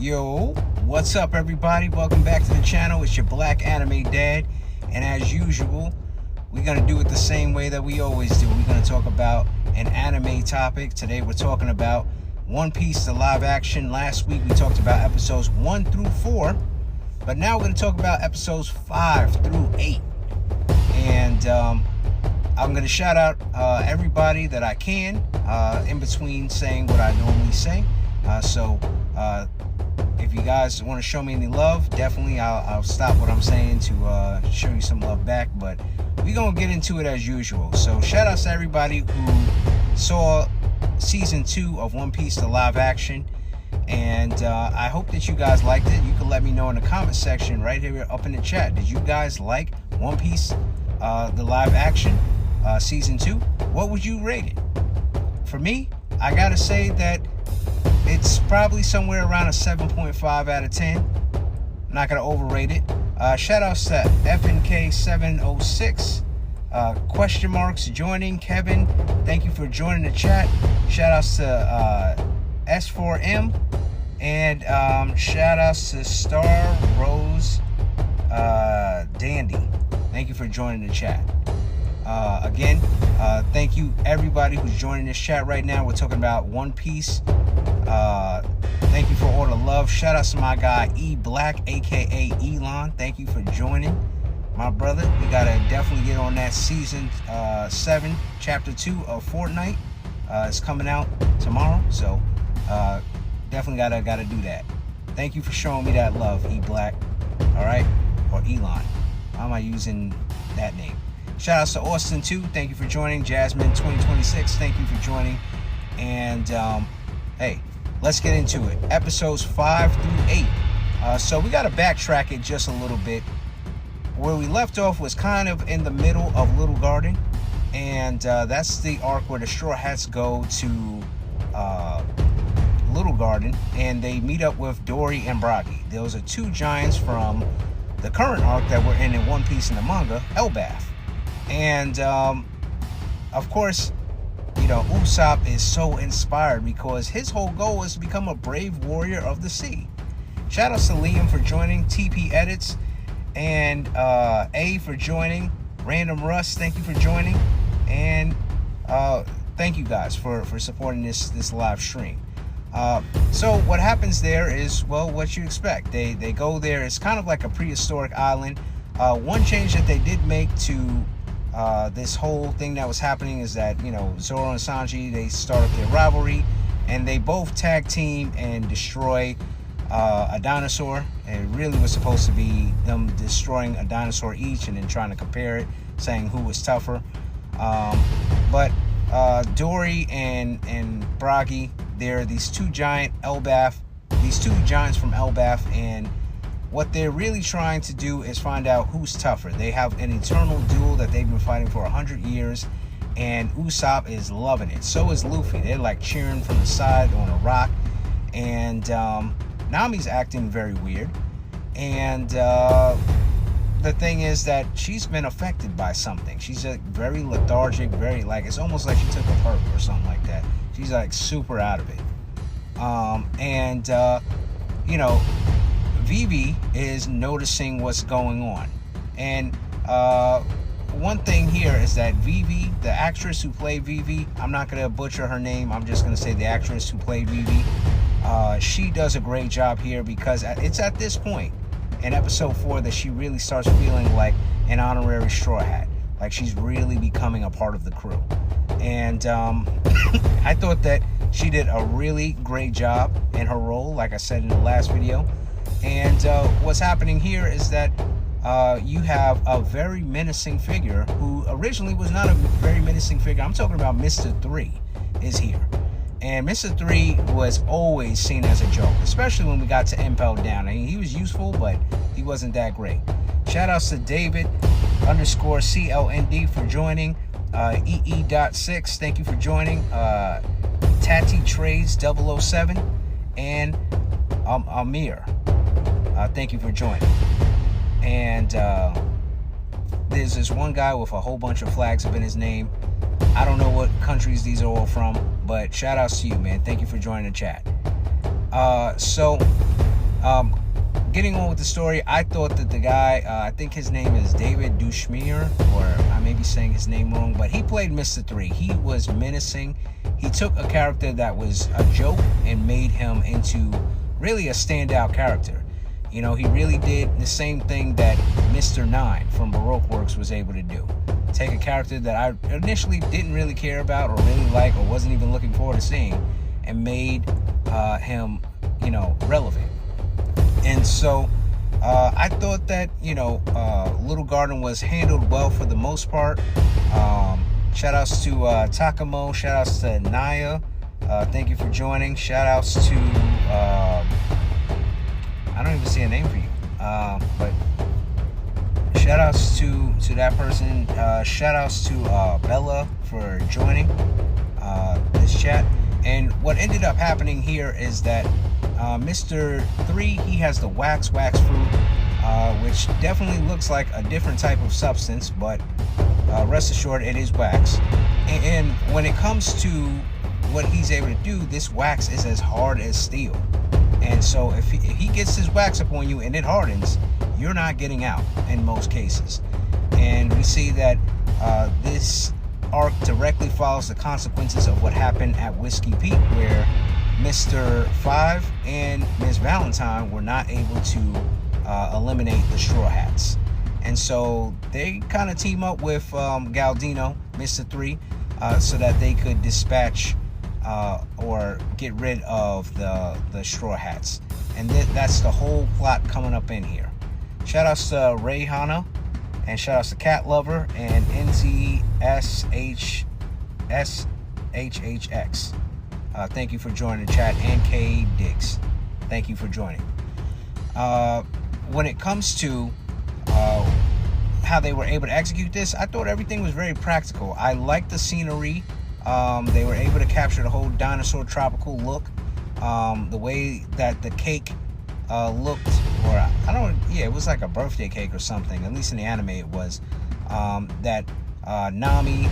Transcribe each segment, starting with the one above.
Yo, what's up everybody? Welcome back to the channel. It's your Black Anime Dad. And as usual, we're going to do it the same way that we always do. We're going to talk about an anime topic. Today we're talking about One Piece, the live action. Last week we talked about episodes 1 through 4. But now we're going to talk about episodes 5 through 8. And I'm going to shout out everybody that I can in between saying what I normally say. If you guys want to show me any love, definitely I'll stop what I'm saying to show you some love back. But we're going to get into it as usual. So shout outs to everybody who saw season 2 of One Piece, the live action. And I hope that you guys liked it. You can let me know in the comment section right here up in the chat. Did you guys like One Piece, the live action, season 2? What would you rate it? For me, I gotta say that it's probably somewhere around a 7.5 out of 10. I'm not gonna overrate it. Shout outs to FNK706. Question marks joining. Kevin, thank you for joining the chat. Shout outs to S4M. And shout outs to Star Rose Dandy. Thank you for joining the chat. Again, thank you everybody who's joining this chat right now. We're talking about One Piece. Thank you for all the love. Shout out to my guy E Black, aka Elon. Thank you for joining, my brother. We gotta definitely get on that season 7, chapter 2 of Fortnite. It's coming out tomorrow, so definitely gotta do that. Thank you for showing me that love, E Black. All right, or Elon. Why am I using that name? Shout outs to Austin too. Thank you for joining. Jasmine 2026. Thank you for joining. And hey, let's get into it. Episodes 5 through 8. So we got to backtrack it just a little bit. Where we left off was kind of in the middle of Little Garden, and that's the arc where the Straw Hats go to Little Garden, and they meet up with Dory and Bragi. Those are two giants from the current arc that we're in One Piece in the manga, Elbaf. And of course, you know, Usopp is so inspired because his whole goal is to become a brave warrior of the sea. Shout out to Liam for joining, TP Edits, and A for joining, Random Russ, thank you for joining, and thank you guys for supporting this live stream. So what happens there is, well, what you expect. They go there. It's kind of like a prehistoric island. One change that they did make to this whole thing that was happening is that, you know, Zoro and Sanji, they start up their rivalry, and they both tag team and destroy a dinosaur. And it really was supposed to be them destroying a dinosaur each and then trying to compare it, saying who was tougher. But Dory and Bragi, they're these two giants from Elbaf, and what they're really trying to do is find out who's tougher. They have an eternal duel that they've been fighting for 100 years, and Usopp is loving it. So is Luffy. They're like cheering from the side on a rock, and Nami's acting very weird. And the thing is that she's been affected by something. She's very lethargic, very like, it's almost like she took a perk or something like that. She's like super out of it. You know, Vivi is noticing what's going on. And one thing here is that Vivi, the actress who played Vivi, I'm not going to butcher her name, I'm just going to say the actress who played Vivi, she does a great job here, because it's at this point in episode 4 that she really starts feeling like an honorary Straw Hat. Like she's really becoming a part of the crew. And I thought that she did a really great job in her role, like I said in the last video. And what's happening here is that you have a very menacing figure who originally was not a very menacing figure. I'm talking about Mr. 3 is here. And Mr. 3 was always seen as a joke, especially when we got to Impel Down. I mean, he was useful, but he wasn't that great. Shout outs to David _CLND for joining. EE.6, thank you for joining. Tati Trades 007 and Amir. Thank you for joining. And there's this one guy with a whole bunch of flags up in his name. I don't know what countries these are all from, but shout outs to you, man. Thank you for joining the chat. So Getting on with the story, I thought that the guy, I think his name is David Duchovny, or I may be saying his name wrong, but he played Mr. 3. He was menacing. He took a character that was a joke and made him into really a standout character. You know, he really did the same thing that Mr. 9 from Baroque Works was able to do. Take a character that I initially didn't really care about or really like or wasn't even looking forward to seeing and made him, you know, relevant. And so I thought that, you know, Little Garden was handled well for the most part. Shout outs to Takamo. Shout outs to Naya. Thank you for joining. Shout outs to, I don't even see a name for you. But shout outs to that person. Shout outs to Bella for joining this chat. And what ended up happening here is that Mr. 3, he has the wax fruit, which definitely looks like a different type of substance, but rest assured it is wax. And when it comes to what he's able to do, this wax is as hard as steel. And so if he gets his wax upon you and it hardens, you're not getting out in most cases. And we see that this arc directly follows the consequences of what happened at Whiskey Peak, where Mr. 5 and Ms. Valentine were not able to eliminate the Straw Hats. And so they kind of team up with Galdino, Mr. 3, so that they could dispatch or get rid of the Straw Hats. And that's the whole plot coming up in here. Shout outs to Rayhana, and shout outs to Cat Lover and NZSHHX. Thank you for joining the chat. And K Diggs, thank you for joining. When it comes to how they were able to execute this, I thought everything was very practical. I liked the scenery. They were able to capture the whole dinosaur tropical look. The way that the cake looked, or it was like a birthday cake or something, at least in the anime it was, that Nami,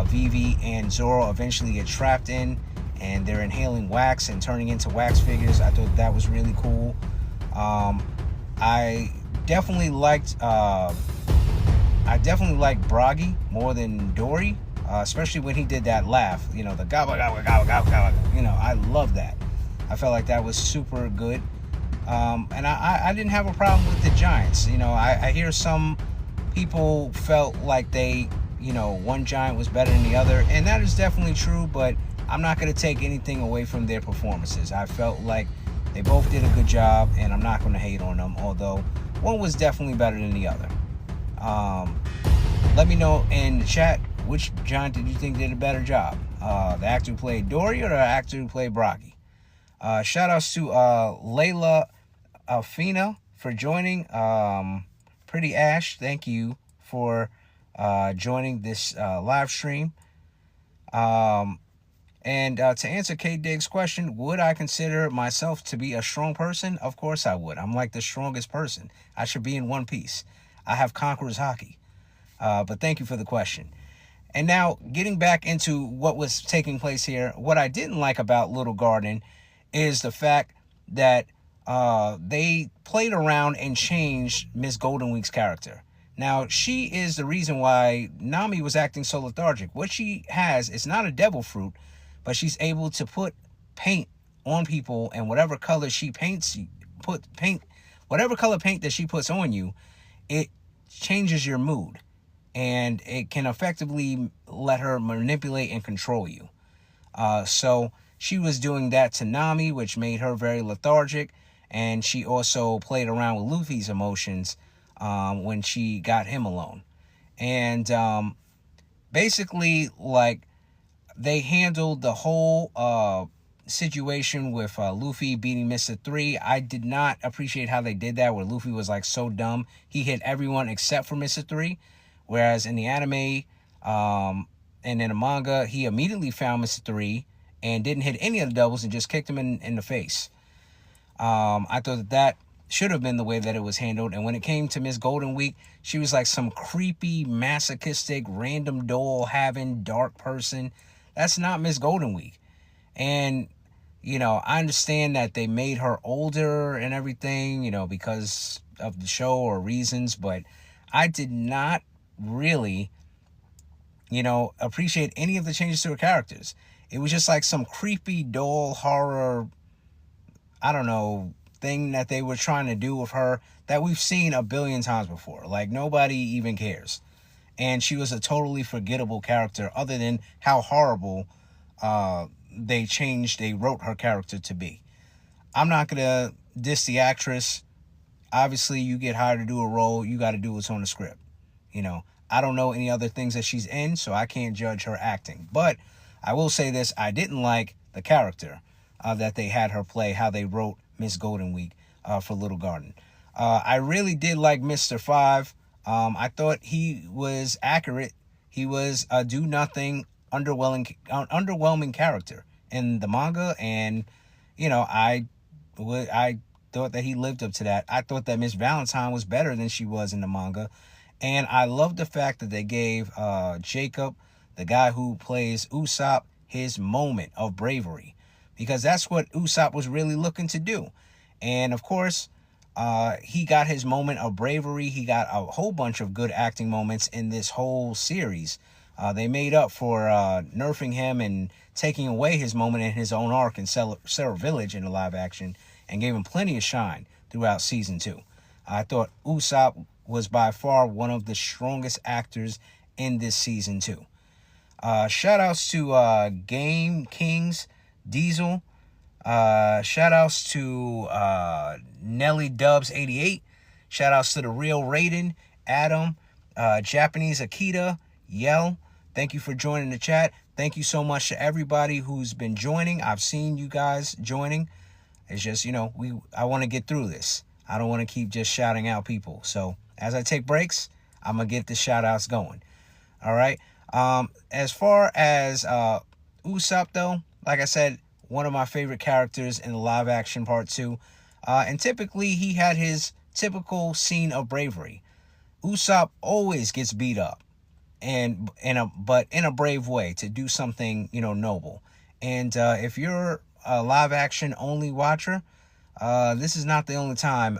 Vivi, and Zoro eventually get trapped in, and they're inhaling wax and turning into wax figures. I thought that was really cool. I definitely liked Bragi more than Dory, especially when he did that laugh, you know, the gabba gabba gabba gabba gabba. You know, I love that. I felt like that was super good. And I didn't have a problem with the giants. You know, I hear some people felt like they, you know, one giant was better than the other, and that is definitely true, but I'm not going to take anything away from their performances. I felt like they both did a good job, and I'm not going to hate on them, although one was definitely better than the other. Let me know in the chat, which giant did you think did a better job? The actor who played Dory or the actor who played Bragi? Shout outs to Layla Alfina for joining. Pretty Ash, thank you for joining this live stream. And to answer K Diggs' question, would I consider myself to be a strong person? Of course I would. I'm like the strongest person. I should be in One Piece. I have Conqueror's Haki. But thank you for the question. And now, getting back into what was taking place here, what I didn't like about Little Garden is the fact that they played around and changed Miss Goldenweek's character. Now, she is the reason why Nami was acting so lethargic. What she has is not a devil fruit, but she's able to put paint on people, and whatever color she paints, whatever color paint that she puts on you, it changes your mood, and it can effectively let her manipulate and control you. So she was doing that to Nami, which made her very lethargic, and she also played around with Luffy's emotions when she got him alone. And basically, like, they handled the whole situation with Luffy beating Mr. 3. I did not appreciate how they did that, where Luffy was like so dumb. He hit everyone except for Mr. 3. Whereas in the anime and in the manga, he immediately found Mr. 3 and didn't hit any of the doubles and just kicked him in the face. I thought that should have been the way that it was handled. And when it came to Miss Goldenweek, she was like some creepy, masochistic, random doll having dark person. That's not Miss Goldenweek. And, I understand that they made her older and everything, because of the show or reasons, but I did not really, appreciate any of the changes to her characters. It was just like some creepy doll horror, I don't know, thing that they were trying to do with her that we've seen a billion times before. Like, nobody even cares. And she was a totally forgettable character, other than how horrible they wrote her character to be. I'm not going to diss the actress. Obviously, you get hired to do a role, you got to do what's on the script. I don't know any other things that she's in, so I can't judge her acting. But I will say this, I didn't like the character that they had her play, how they wrote Miss Goldenweek for Little Garden. I really did like Mr. Five. I thought he was accurate. He was a do-nothing, underwhelming character in the manga, and I thought that he lived up to that. I thought that Miss Valentine was better than she was in the manga, and I love the fact that they gave Jacob, the guy who plays Usopp, his moment of bravery, because that's what Usopp was really looking to do. And of course, he got his moment of bravery. He got a whole bunch of good acting moments in this whole series. They made up for nerfing him and taking away his moment in his own arc in Sarah Village in the live action, and gave him plenty of shine throughout season 2. I thought Usopp was by far one of the strongest actors in this season 2. Shout outs to Game Kings Diesel. Shout outs to Nelly Dubs 88. Shout outs to the Real Raiden, Adam, Japanese Akita, Yell. Thank you for joining the chat. Thank you so much to everybody who's been joining. I've seen you guys joining. It's just, I want to get through this. I don't want to keep just shouting out people. So as I take breaks, I'm going to get the shout outs going. All right. As far as Usopp, though, like I said, one of my favorite characters in the live action part 2. And typically he had his typical scene of bravery. Usopp always gets beat up, but in a brave way, to do something, noble. And if you're a live action only watcher, this is not the only time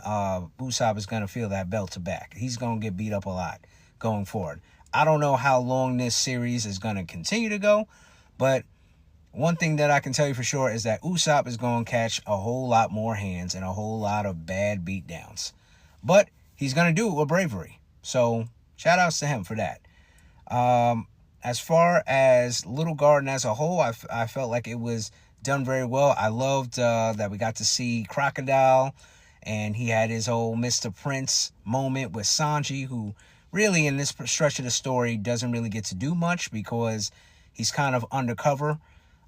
Usopp is going to feel that belt to back. He's going to get beat up a lot going forward. I don't know how long this series is going to continue to go, but one thing that I can tell you for sure is that Usopp is going to catch a whole lot more hands and a whole lot of bad beatdowns. But he's going to do it with bravery. So shout outs to him for that. As far as Little Garden as a whole, I felt like it was done very well. I loved that we got to see Crocodile, and he had his whole Mr. Prince moment with Sanji, who really in this stretch of the story doesn't really get to do much because he's kind of undercover.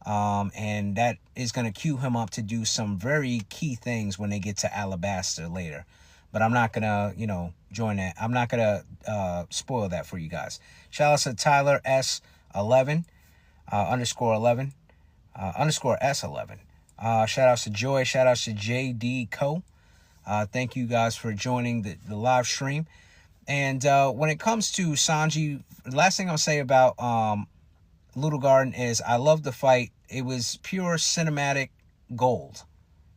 And that is going to cue him up to do some very key things when they get to Alabasta later. But I'm not going to, join that. I'm not going to spoil that for you guys. Shout out to Tyler S11, underscore 11, underscore S11. Shout outs to Joy. Shout outs to JD Co. Thank you guys for joining the live stream. And when it comes to Sanji, the last thing I'll say about Little Garden is I love the fight. It was pure cinematic gold,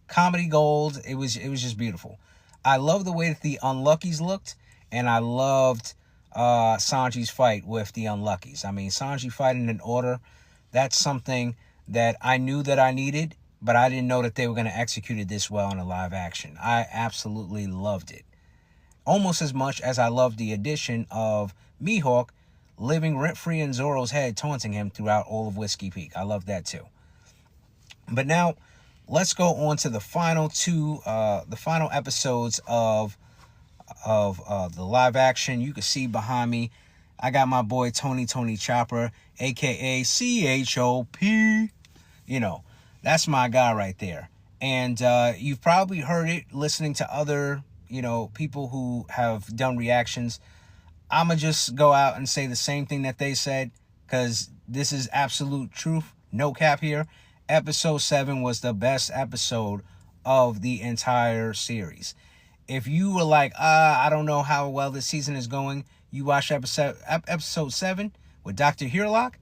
comedy gold. It was just beautiful. I love the way that the Unluckies looked, and I loved Sanji's fight with the Unluckies. I mean, Sanji fighting in order, that's something that I knew that I needed, but I didn't know that they were going to execute it this well in a live action. I absolutely loved it. Almost as much as I loved the addition of Mihawk living rent-free in Zoro's head, taunting him throughout all of Whiskey Peak. I love that too. But now, let's go on to the final episodes of the live action. You can see behind me, I got my boy Tony Chopper, aka CHOP. That's my guy right there. And you've probably heard it listening to other, people who have done reactions. I'm going to just go out and say the same thing that they said, because this is absolute truth. No cap here. Episode 7 was the best episode of the entire series. If you were like, I don't know how well this season is going, you watch episode 7 with Dr. Hirlock,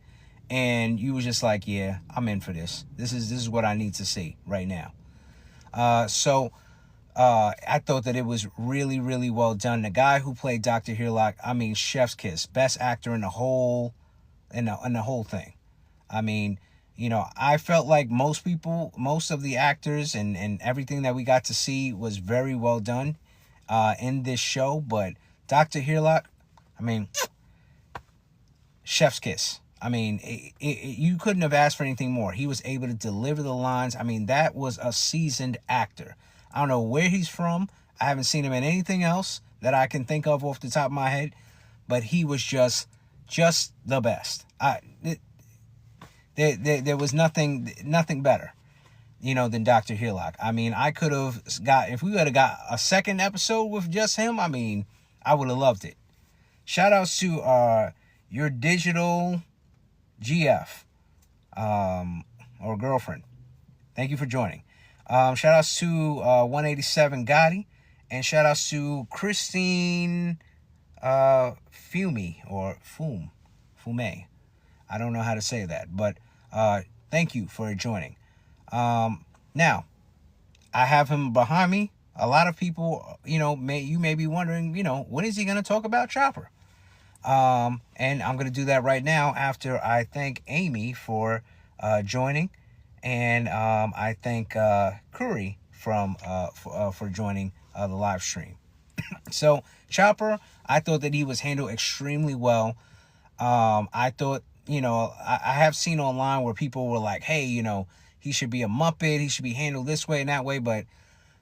and you were just like, yeah, I'm in for this. This is what I need to see right now. So I thought that it was really, really well done. The guy who played Dr. Heerlock, I mean, chef's kiss, best actor in the whole thing. I mean, I felt like most of the actors and everything that we got to see was very well done in this show. But Dr. Heerlock, I mean, chef's kiss. I mean, you couldn't have asked for anything more. He was able to deliver the lines. I mean, that was a seasoned actor. I don't know where he's from. I haven't seen him in anything else that I can think of off the top of my head. But he was just the best. There was nothing better, than Dr. Heerlock. I mean, if we would have got a second episode with just him, I mean, I would have loved it. Shout outs to your digital GF or girlfriend. Thank you for joining. Shout outs to 187 Gotti, and shout outs to Christine Fume or Fume. I don't know how to say that, but thank you for joining. Now, I have him behind me. A lot of people, may be wondering, when is he going to talk about Chopper? And I'm going to do that right now after I thank Amy for joining, and I thank Curry for joining the live stream. So Chopper, I thought that he was handled extremely well. I thought, I have seen online where people were like, hey, he should be a Muppet, he should be handled this way and that way, but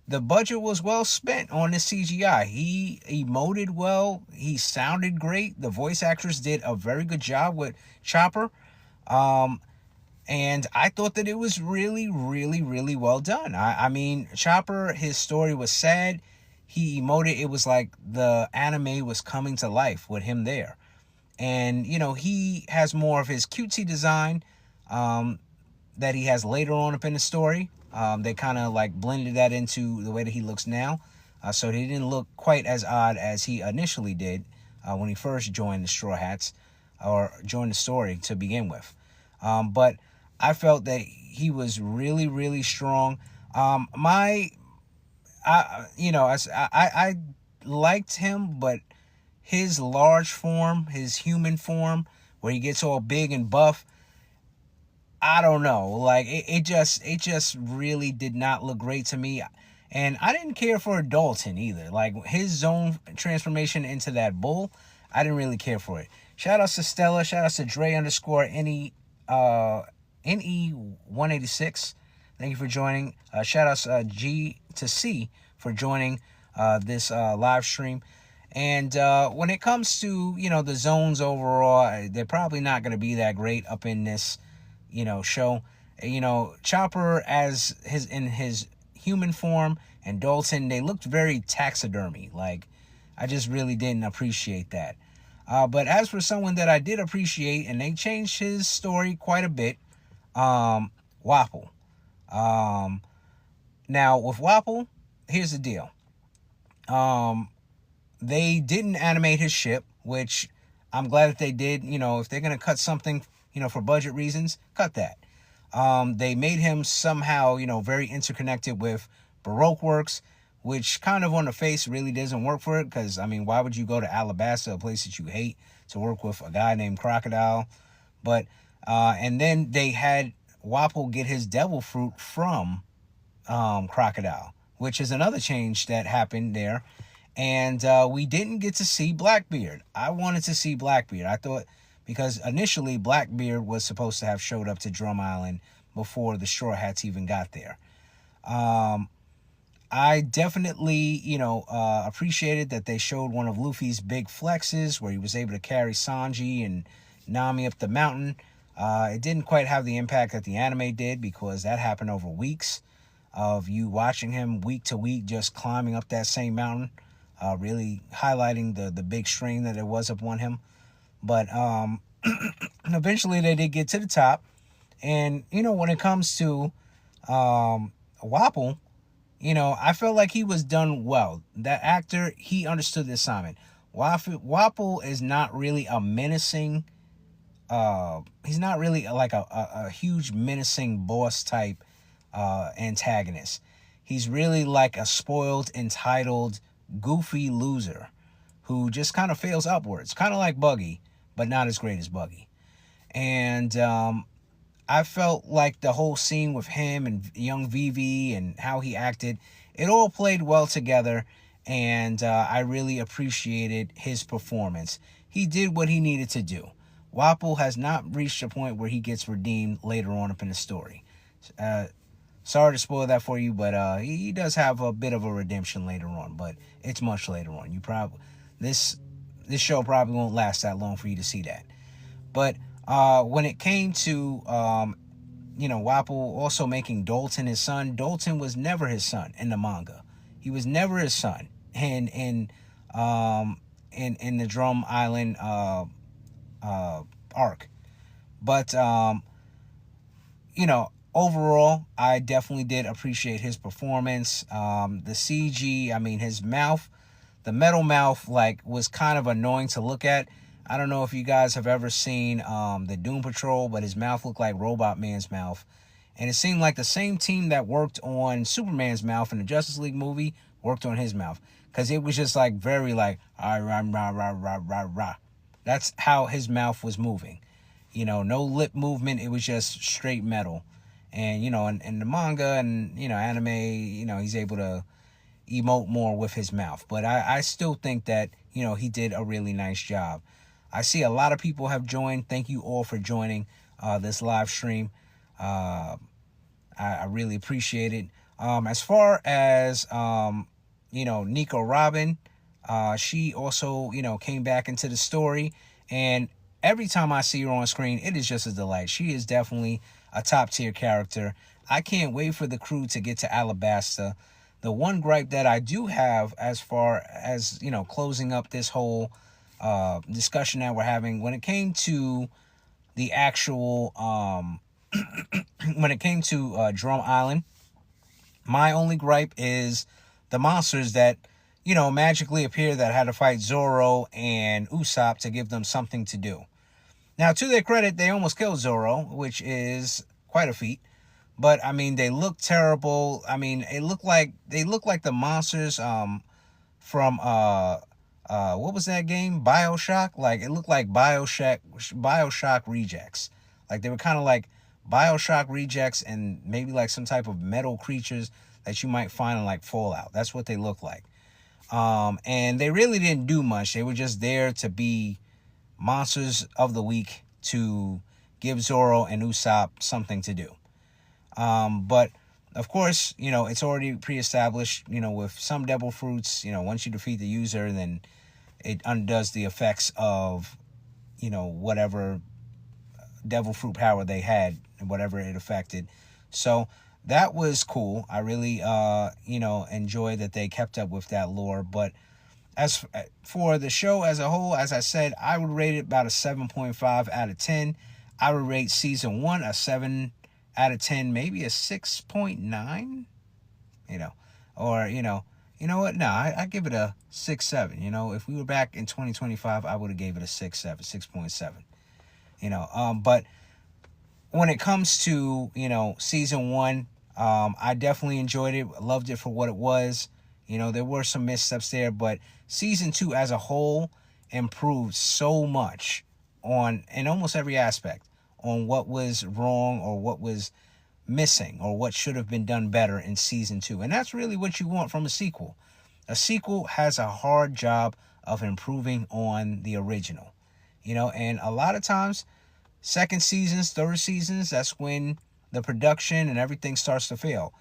the budget was well spent on this CGI. He emoted well. He sounded great. The voice actress did a very good job with Chopper. And I thought that it was really, really, really well done. I mean, Chopper, his story was sad. He emoted. It was like the anime was coming to life with him there. And, he has more of his cutesy design that he has later on up in the story. They kind of like blended that into the way that he looks now. So he didn't look quite as odd as he initially did when he first joined the Straw Hats or joined the story to begin with. But I felt that he was really, really strong. I liked him, but his large form, his human form, where he gets all big and buff, I don't know. Like it just really did not look great to me. And I didn't care for Dalton either. Like his zone transformation into that bull, I didn't really care for it. Shout outs to Stella, shout outs to Dre NE186. Thank you for joining. Shout outs G to C for joining this live stream. And when it comes to, the zones overall, they're probably not going to be that great up in this show. Chopper in his human form and Dalton, they looked very taxidermy. Like, I just really didn't appreciate that. But as for someone that I did appreciate, and they changed his story quite a bit, Wapol. Now with Wapol, here's the deal. They didn't animate his ship, which I'm glad that they did. If they're going to cut something, for budget reasons, cut that. They made him somehow, very interconnected with Baroque Works, which kind of on the face really doesn't work for it. Because, I mean, why would you go to Alabasta, a place that you hate, to work with a guy named Crocodile? But, and then they had Wapol get his devil fruit from Crocodile, which is another change that happened there. And we didn't get to see Blackbeard. I wanted to see Blackbeard. I thought, because initially Blackbeard was supposed to have showed up to Drum Island before the Straw Hats even got there. I definitely, appreciated that they showed one of Luffy's big flexes where he was able to carry Sanji and Nami up the mountain. It didn't quite have the impact that the anime did, because that happened over weeks of you watching him week to week just climbing up that same mountain. Really highlighting the big strain that it was upon him. But eventually they did get to the top. And, when it comes to Wapol, I felt like he was done well. That actor, he understood the assignment. Wapol is not really a menacing he's not really like a huge menacing boss type antagonist. He's really like a spoiled, entitled, goofy loser who just kind of fails upwards, kind of like Buggy, but not as great as Buggy. And I felt like the whole scene with him and young Vivi and how he acted, it all played well together, and I really appreciated his performance. He did what he needed to do. Wapol has not reached a point where he gets redeemed later on up in the story. Sorry to spoil that for you, but he does have a bit of a redemption later on, but it's much later on. You probably this show probably won't last that long for you to see that. But when it came to Wapol also making Dalton his son, Dalton was never his son in the manga. He was never his son in the Drum Island arc. But overall, I definitely did appreciate his performance. The CG, I mean, his mouth, the metal mouth, like, was kind of annoying to look at. I don't know if you guys have ever seen the Doom Patrol, but his mouth looked like Robot Man's mouth. And it seemed like the same team that worked on Superman's mouth in the Justice League movie worked on his mouth. Because it was just like very like, rah, rah, rah, rah, rah, rah. That's how his mouth was moving. No lip movement. It was just straight metal. And, in the manga and, anime, he's able to emote more with his mouth. But I still think that, he did a really nice job. I see a lot of people have joined. Thank you all for joining this live stream. I really appreciate it. As far as, Nico Robin, she also, came back into the story. And every time I see her on screen, it is just a delight. She is definitely a top tier character. I can't wait for the crew to get to Alabasta. The one gripe that I do have as far as, closing up this whole discussion that we're having, when it came to the actual, when it came to Drum Island, my only gripe is the monsters that, magically appear that had to fight Zoro and Usopp to give them something to do. Now, to their credit, they almost killed Zoro, which is quite a feat. But, I mean, they look terrible. I mean, they look like the monsters from, what was that game? BioShock? Like, it looked like BioShock rejects. Like, they were kind of like BioShock rejects and maybe like some type of metal creatures that you might find in, like, Fallout. That's what they look like. And they really didn't do much. They were just there to be monsters of the week to give Zoro and Usopp something to do. But of course, it's already pre-established, with some devil fruits, once you defeat the user, then it undoes the effects of, whatever devil fruit power they had and whatever it affected. So that was cool. I really, enjoyed that they kept up with that lore. But as for the show as a whole, as I said, I would rate it about a 7.5 out of 10. I would rate season 1 a 7 out of 10, maybe a 6.9, or, you know what? No, I give it a 6.7. If we were back in 2025, I would have gave it a 6.7, 6.7, but when it comes to, season 1, I definitely enjoyed it. Loved it for what it was. There were some missteps there, but season 2 as a whole improved so much in almost every aspect on what was wrong or what was missing or what should have been done better in season 2. And that's really what you want from a sequel. A sequel has a hard job of improving on the original, and a lot of times second seasons, third seasons, that's when the production and everything starts to fail.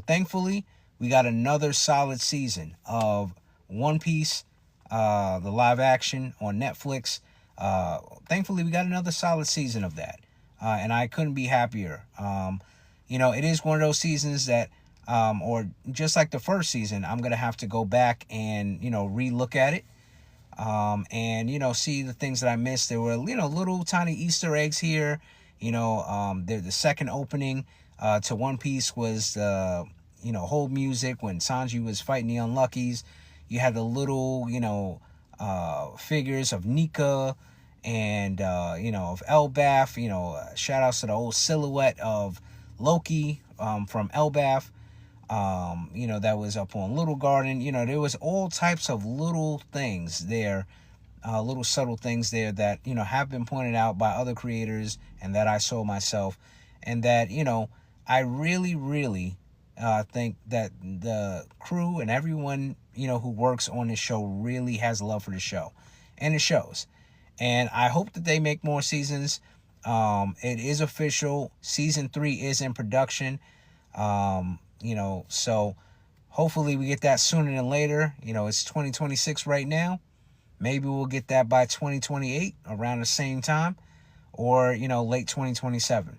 Thankfully, we got another solid season of One Piece, the live action on Netflix. Thankfully, we got another solid season of that. And I couldn't be happier. It is one of those seasons that, or just like the first season, I'm going to have to go back and, re-look at it. And, see the things that I missed. There were, little tiny Easter eggs here. The second opening to One Piece was the, whole music when Sanji was fighting the Unluckies. You had the little, figures of Nika and of Elbaf. Shout outs to the old silhouette of Loki from Elbaf. That was up on Little Garden. There was all types of little things there, little subtle things there that have been pointed out by other creators and that I saw myself, and that I really, really think that the crew and everyone who works on this show really has love for the show, and it shows. And I hope that they make more seasons. It is official. Season 3 is in production. So hopefully we get that sooner than later. It's 2026 right now. Maybe we'll get that by 2028 around the same time, or late 2027.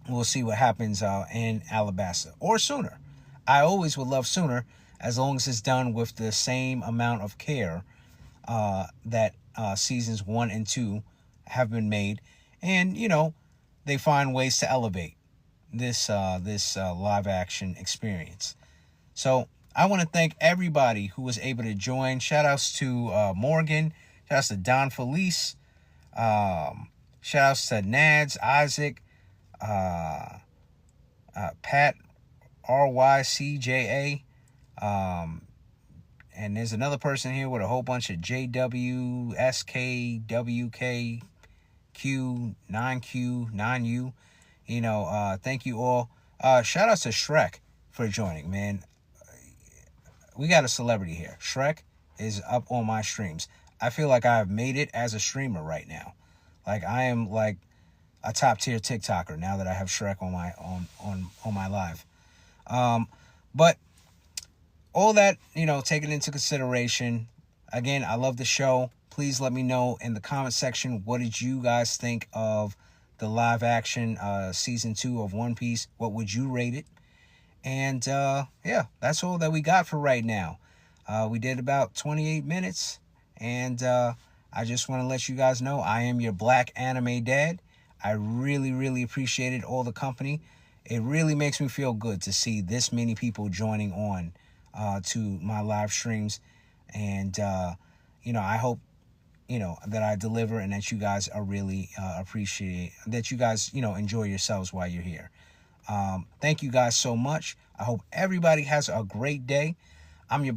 We'll see what happens in Alabasta, or sooner. I always would love sooner, as long as it's done with the same amount of care that seasons 1 and 2 have been made, and they find ways to elevate this live action experience. So I want to thank everybody who was able to join. Shout outs to Morgan. Shout outs to Don Felice. Shout outs to Nads, Isaac, Pat, RYCJA. And there's another person here with a whole bunch of JW, SK, WK, Q, 9Q, 9U. Thank you all. Shout out to Shrek for joining, man. We got a celebrity here. Shrek is up on my streams. I feel like I have made it as a streamer right now. Like, I am like a top tier TikToker now that I have Shrek on my live. But all that, taken into consideration, again, I love the show. Please let me know in the comment section, what did you guys think of the live action season 2 of One Piece? What would you rate it? And yeah, that's all that we got for right now. We did about 28 minutes, and I just want to let you guys know I am your Black Anime Dad. I really, really appreciated all the company. It really makes me feel good to see this many people joining on to my live streams, and I hope that I deliver, and that you guys are really appreciate that you guys enjoy yourselves while you're here. Thank you guys so much. I hope everybody has a great day. I'm your